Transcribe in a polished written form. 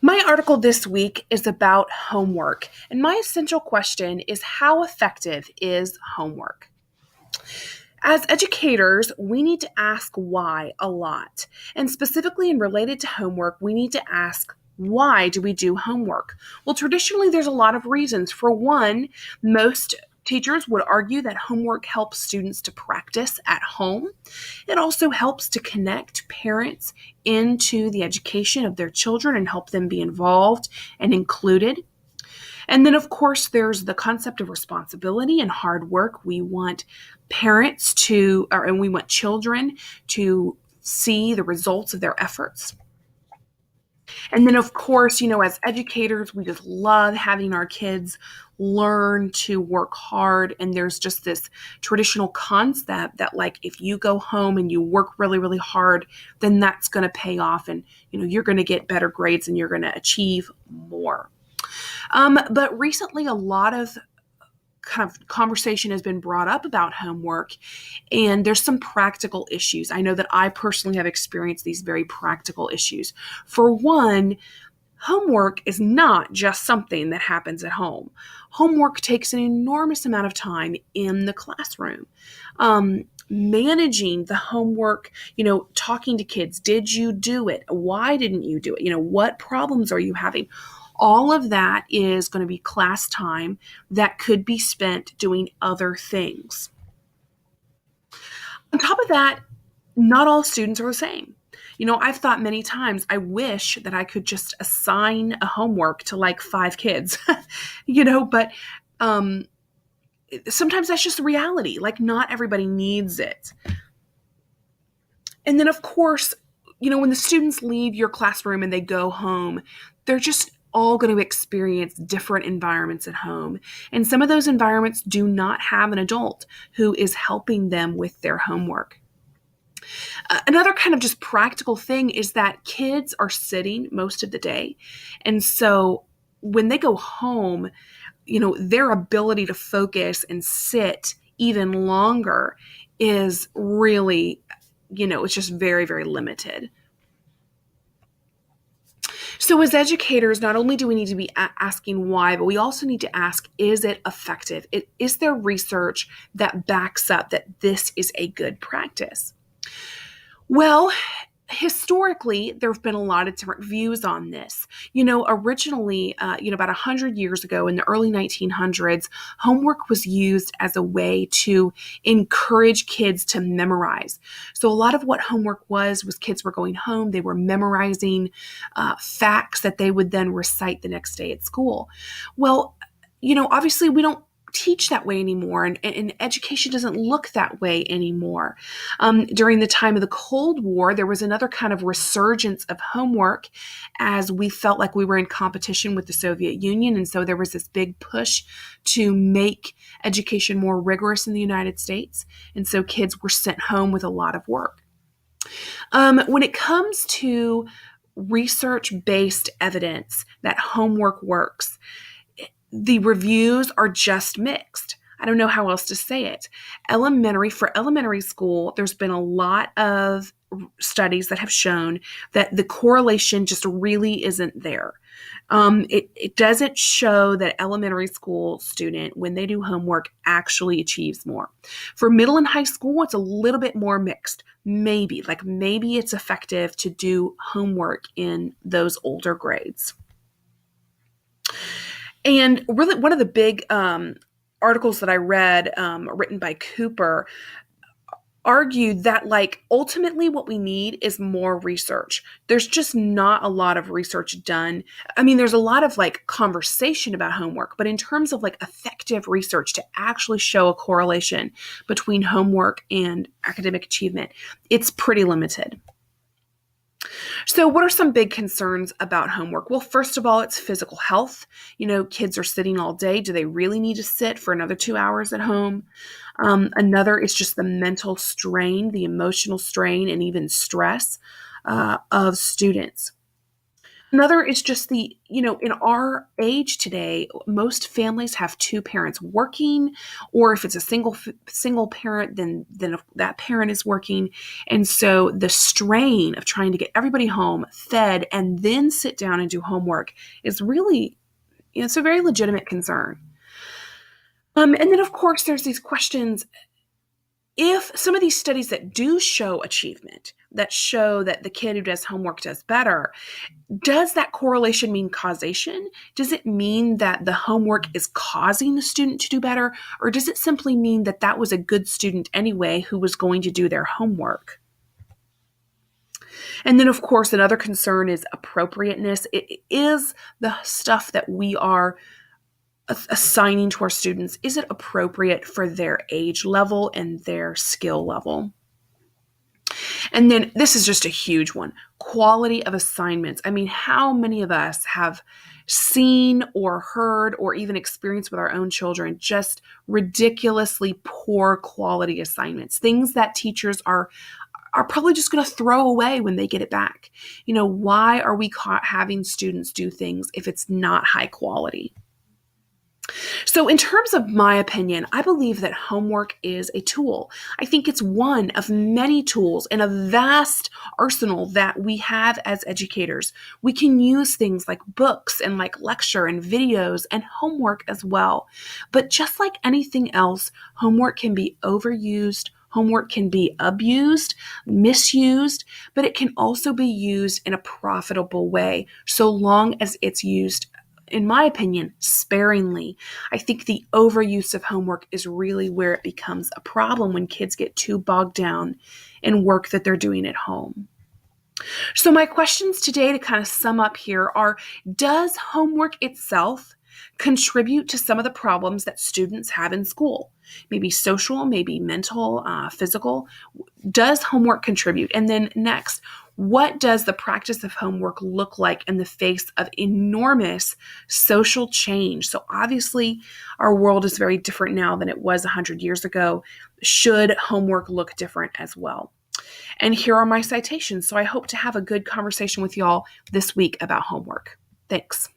My article this week is about homework, and my essential question is how effective is homework? As educators, we need to ask why a lot. And specifically and related to homework, we need to ask why do we do homework? Well, traditionally, there's a lot of reasons. For one, most teachers would argue that homework helps students to practice at home. It also helps to connect parents into the education of their children and help them be involved and included. And then, of course, there's the concept of responsibility and hard work. We want and we want children to see the results of their efforts. And then, of course, as educators, we just love having our kids learn to work hard. And there's just this traditional concept that, like, if you go home and you work really, really hard, then that's going to pay off and, you're going to get better grades and you're going to achieve more. But recently, a lot of kind of conversation has been brought up about homework, and there's some practical issues. I know that I personally have experienced these very practical issues. For one, homework is not just something that happens at home. Homework takes an enormous amount of time in the classroom. Managing the homework, talking to kids. Did you do it? Why didn't you do it? What problems are you having? All of that is going to be class time that could be spent doing other things. On top of that, not all students are the same. I've thought many times, I wish that I could just assign a homework to like 5 kids, but sometimes that's just the reality. Like, not everybody needs it. And then, of course, when the students leave your classroom and they go home, they're just all going to experience different environments at home. And some of those environments do not have an adult who is helping them with their homework. Another kind of just practical thing is that kids are sitting most of the day. And so when they go home, their ability to focus and sit even longer is really, it's just very, very limited. So as educators, not only do we need to be asking why, but we also need to ask, is it effective? Is there research that backs up that this is a good practice? Well, historically, there have been a lot of different views on this. Originally, about 100 years ago in the early 1900s, homework was used as a way to encourage kids to memorize. So a lot of what homework was kids were going home, they were memorizing facts that they would then recite the next day at school. Well, obviously we don't teach that way anymore, and education doesn't look that way anymore. During the time of the Cold War, there was another kind of resurgence of homework as we felt like we were in competition with the Soviet Union, and so there was this big push to make education more rigorous in the United States, and so kids were sent home with a lot of work. When it comes to research-based evidence that homework works, the reviews are just mixed. I don't know how else to say it. For elementary school, there's been a lot of studies that have shown that the correlation just really isn't there. It doesn't show that elementary school student, when they do homework, actually achieves more. For middle and high school, it's a little bit more mixed. Maybe it's effective to do homework in those older grades. And really, one of the big articles that I read, written by Cooper, argued that, ultimately what we need is more research. There's just not a lot of research done. I mean, there's a lot of conversation about homework, but in terms of effective research to actually show a correlation between homework and academic achievement, it's pretty limited. So what are some big concerns about homework? Well, first of all, it's physical health. Kids are sitting all day. Do they really need to sit for another 2 hours at home? Another is just the mental strain, the emotional strain, and even stress of students. Another is just in our age today, most families have two parents working, or if it's a single parent, then that parent is working. And so the strain of trying to get everybody home, fed, and then sit down and do homework is really, it's a very legitimate concern. And then, of course, there's these questions. If some of these studies that do show achievement, that show that the kid who does homework does better, does that correlation mean causation? Does it mean that the homework is causing the student to do better? Or does it simply mean that that was a good student anyway who was going to do their homework? And then, of course, another concern is appropriateness. It is the stuff that we are assigning to our students. Is it appropriate for their age level and their skill level? And then this is just a huge one, quality of assignments. I mean, how many of us have seen or heard or even experienced with our own children just ridiculously poor quality assignments, things that teachers are probably just going to throw away when they get it back. Why are we caught having students do things if it's not high quality? So, in terms of my opinion, I believe that homework is a tool. I think it's one of many tools in a vast arsenal that we have as educators. We can use things like books and like lecture and videos and homework as well. But just like anything else, homework can be overused. Homework can be abused, misused, but it can also be used in a profitable way, so long as it's used, in my opinion, sparingly. I think the overuse of homework is really where it becomes a problem when kids get too bogged down in work that they're doing at home. So my questions today to kind of sum up here are, does homework itself contribute to some of the problems that students have in school? Maybe social, maybe mental, physical. Does homework contribute? And then next, what does the practice of homework look like in the face of enormous social change? So obviously, our world is very different now than it was 100 years ago. Should homework look different as well? And here are my citations. So I hope to have a good conversation with y'all this week about homework. Thanks.